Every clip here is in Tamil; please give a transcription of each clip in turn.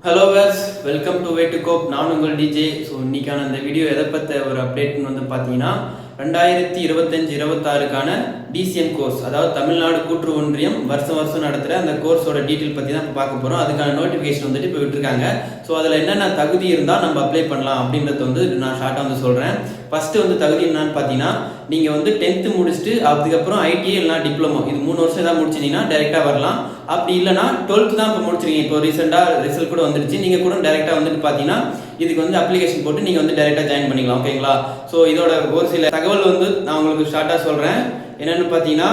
Hello guys, welcome to way to cope. நான் உங்கள் டிஜே. ஸோ இன்னைக்கான இந்த வீடியோ எதை பற்ற ஒரு அப்டேட்னு வந்து பார்த்தீங்கன்னா 2025-26க்கான டிசிஎம் கோர்ஸ், அதாவது தமிழ்நாடு கூட்டுறவு ஒன்றியம் வருஷம் நடத்துகிற அந்த கோர்ஸோட டீட்டெயில் பற்றி தான் இப்போ பார்க்க போகிறோம். அதுக்கான நோட்டிஃபிகேஷன் வந்துட்டு இப்போ விட்டுருக்காங்க. ஸோ அதில் என்னென்ன தகுதி இருந்தால் நம்ம அப்ளை பண்ணலாம் அப்படின்றத வந்து நான் ஷார்ட்டாக வந்து சொல்கிறேன். ஃபஸ்ட்டு வந்து தகுதி என்னன்னு பார்த்தீங்கன்னா, நீங்கள் வந்து 10th முடிச்சுட்டு அதுக்கப்புறம் ஐடிஐ இல்லைனா டிப்ளமோ, இது 3 வருஷம் தான் முடிச்சிங்கன்னா டேரெக்டாக வரலாம். அப்படி இல்லைனா 12th தான் இப்போ முடிச்சிருக்கீங்க, இப்போ ரீசெண்டாக ரிசல்ட் கூட வந்துடுச்சு, நீங்கள் கூட டேரெக்டாக வந்துட்டு பார்த்தீங்கன்னா இதுக்கு வந்து அப்ளிகேஷன் போட்டு நீங்கள் வந்து டேரெக்டாக ஜாயின் பண்ணிக்கலாம். ஓகேங்களா? ஸோ இதோட ஒரு சில தகவல் வந்து நான் உங்களுக்கு ஷார்ட்டாக சொல்கிறேன். என்னென்னு பார்த்தீங்கன்னா,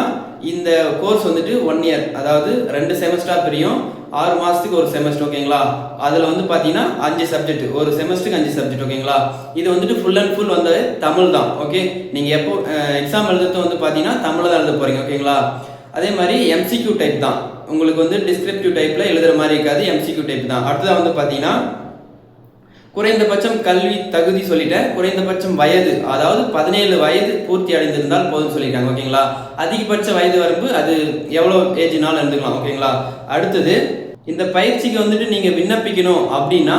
இந்த கோர்ஸ் வந்துட்டு 1 இயர், அதாவது 2 செமஸ்டராக பிரியும், 6 மாதத்துக்கு ஒரு செமஸ்டர். ஓகேங்களா? அதில் வந்து பார்த்தீங்கன்னா 5 சப்ஜெக்ட், ஒரு செமஸ்டருக்கு 5 சப்ஜெக்ட். ஓகேங்களா? இது வந்துட்டு ஃபுல் அண்ட் ஃபுல் வந்து தமிழ் தான். ஓகே, நீங்கள் எப்போ எக்ஸாம் எழுதுறது வந்து பார்த்தீங்கன்னா தமிழில் தான் எழுத போகிறீங்க. ஓகேங்களா? அதே மாதிரி எம்சிக்யூ டைப் தான், உங்களுக்கு வந்து டிஸ்கிரிப்டிவ் டைப்பில் எழுதுகிற மாதிரி இருக்காது, எம்சிக்யூ டைப் தான். அடுத்ததாக வந்து பார்த்தீங்கன்னா குறைந்தபட்சம் கல்வி தகுதி சொல்லிட்டேன். குறைந்தபட்சம் வயது, அதாவது 17 வயது பூர்த்தி அடைந்திருந்தால் போதும் சொல்லியிருக்காங்க. ஓகேங்களா? அதிகபட்ச வயது வரம்பு அது எவ்வளோ ஏஜ்னாலும் இருந்துக்கலாம். ஓகேங்களா? அடுத்தது, இந்த பயிற்சிக்கு வந்துட்டு நீங்கள் விண்ணப்பிக்கணும் அப்படின்னா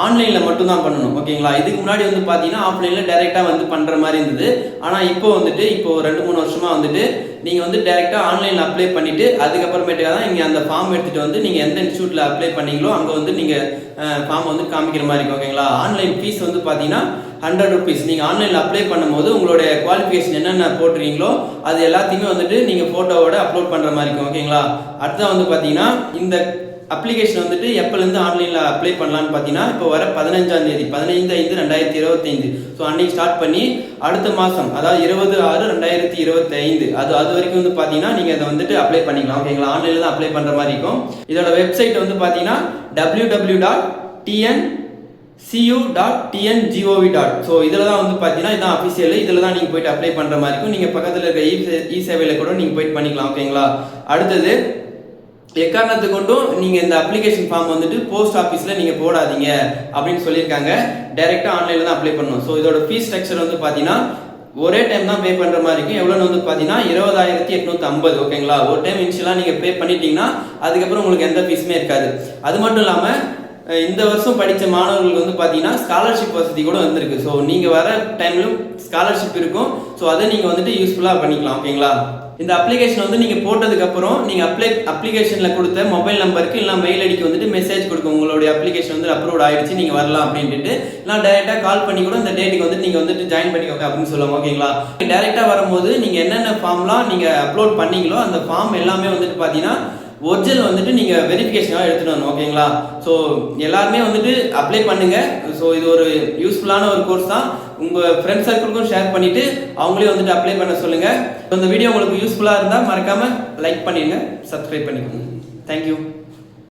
ஆன்லைனில் மட்டும்தான் பண்ணணும். ஓகேங்களா? இதுக்கு முன்னாடி வந்து பார்த்தீங்கன்னா ஆஃப்லைனில் டைரெக்டாக வந்து பண்ணுற மாதிரி இருந்தது. ஆனால் இப்போ 2-3 வருஷமாக வந்துட்டு நீங்கள் வந்து டைரெக்டாக ஆன்லைனில் அப்ளை பண்ணிவிட்டு அதுக்கப்புறமேட்டுக்காக தான் இங்கே அந்த ஃபார்ம் எடுத்துகிட்டு வந்து நீங்கள் எந்த இன்ஸ்டியூட்டில் அப்ளை பண்ணீங்களோ அங்கே வந்து நீங்கள் ஃபார்ம் வந்து காமிக்கிற மாதிரி இருக்கும். ஓகேங்களா? ஆன்லைன் ஃபீஸ் வந்து பார்த்தீங்கன்னா 100 rupees. நீங்கள் ஆன்லைனில் அப்ளை பண்ணும்போது உங்களுடைய குவாலிஃபிகேஷன் என்னென்ன போட்டுறீங்களோ அது எல்லாத்தையுமே வந்துட்டு நீங்கள் ஃபோட்டோவோட அப்லோட் பண்ணுற மாதிரி இருக்கும். ஓகேங்களா? அடுத்ததான் வந்து பார்த்தீங்கன்னா, இந்த அப்ளிகேஷன் வந்துட்டு எப்போலேருந்து ஆன்லைனில் அப்ளை பண்ணலான்னு பார்த்தீங்கன்னா, இப்போ வர 15ஆம் தேதி 15/5/2025, ஸோ அன்னைக்கு ஸ்டார்ட் பண்ணி அடுத்த மாதம், அதாவது 20/6/2025 அது வரைக்கும் வந்து பார்த்தீங்கன்னா நீங்கள் அதை வந்துட்டு அப்ளை பண்ணிக்கலாம். ஓகேங்களா? ஆன்லைனில் தான் அப்ளை பண்ணுற மாதிரி இருக்கும். இதோட வெப்சைட் வந்து பார்த்தீங்கன்னா www.tncu.tngov. ஸோ இதில் தான் வந்து பார்த்தீங்கன்னா இதான் அஃபிஷியல், இதில் தான் நீங்கள் போயிட்டு அப்ளை பண்ணுற மாதிரி இருக்கும். நீங்கள் பக்கத்தில் இருக்க இ சேவையில் கூட நீங்கள் போயிட்டு பண்ணிக்கலாம். ஓகேங்களா? அடுத்தது, எக்காரணத்தை கொண்டும் நீங்கள் இந்த அப்ளிகேஷன் ஃபார்ம் வந்துட்டு போஸ்ட் ஆஃபீஸில் நீங்கள் போடாதீங்க அப்படின்னு சொல்லியிருக்காங்க. டைரெக்டாக ஆன்லைனில் தான் அப்ளை பண்ணணும். ஸோ இதோட ஃபீஸ் ஸ்ட்ரக்சர் வந்து பார்த்தீங்கன்னா ஒரே டைம் தான் பே பண்ணுற மாதிரி இருக்கும். எவ்வளோன்னு வந்து பார்த்தீங்கன்னா 20,850. ஓகேங்களா? ஒரு டைம் இனிஷியலாக நீங்கள் பே பண்ணிட்டீங்கன்னா அதுக்கப்புறம் உங்களுக்கு எந்த ஃபீஸுமே இருக்காது. அது மட்டும் இல்லாமல் இந்த வருஷம் படித்த மாணவர்களுக்கு வந்து பார்த்தீங்கன்னா ஸ்காலர்ஷிப் வசதி கூட வந்திருக்கு. ஸோ நீங்கள் வர டைம்லும் ஸ்காலர்ஷிப் இருக்கும். ஸோ அதை நீங்கள் வந்துட்டு யூஸ்ஃபுல்லாக பண்ணிக்கலாம். ஓகேங்களா? இந்த அப்ளிகேஷன் வந்து நீங்கள் போட்டதுக்கப்புறம் நீங்கள் அப்ளிகேஷனில் கொடுத்த மொபைல் நம்பருக்கு இல்லை மெயில் ஐடிக்கு வந்துட்டு மெசேஜ் கொடுக்கும், உங்களுடைய அப்ளிகேஷன் வந்து அப்ரூவ் ஆயிடுச்சு, நீங்கள் வரலாம் அப்படின்ட்டு. இல்லை டேரெக்டாக கால் பண்ணி கூட இந்த டேட்டுக்கு வந்து நீங்கள் வந்துட்டு ஜாயின் பண்ணிக்கோங்க அப்படின்னு சொல்லுவாங்க. ஓகேங்களா? டேரெக்டாக வரும்போது நீங்கள் என்னென்ன ஃபார்ம்லாம் நீங்கள் அப்லோட் பண்ணீங்களோ அந்த ஃபார்ம் எல்லாமே வந்துட்டு பார்த்தீங்கன்னா ஒரிஜினல் வந்துட்டு நீங்கள் வெரிஃபிகேஷனாக எடுத்துகிட்டு வரணும். ஓகேங்களா? ஸோ எல்லாருமே வந்துட்டு அப்ளை பண்ணுங்கள். ஸோ இது ஒரு யூஸ்ஃபுல்லான ஒரு கோர்ஸ் தான். உங்கள் ஃப்ரெண்ட்ஸ் சர்க்கிளுக்கும் ஷேர் பண்ணிவிட்டு அவங்களே வந்துட்டு அப்ளை பண்ண சொல்லுங்கள். இந்த வீடியோ உங்களுக்கு யூஸ்ஃபுல்லாக இருந்தால் மறக்காமல் லைக் பண்ணிடுங்க, சப்ஸ்கிரைப் பண்ணிக்கோங்க. தேங்க்யூ.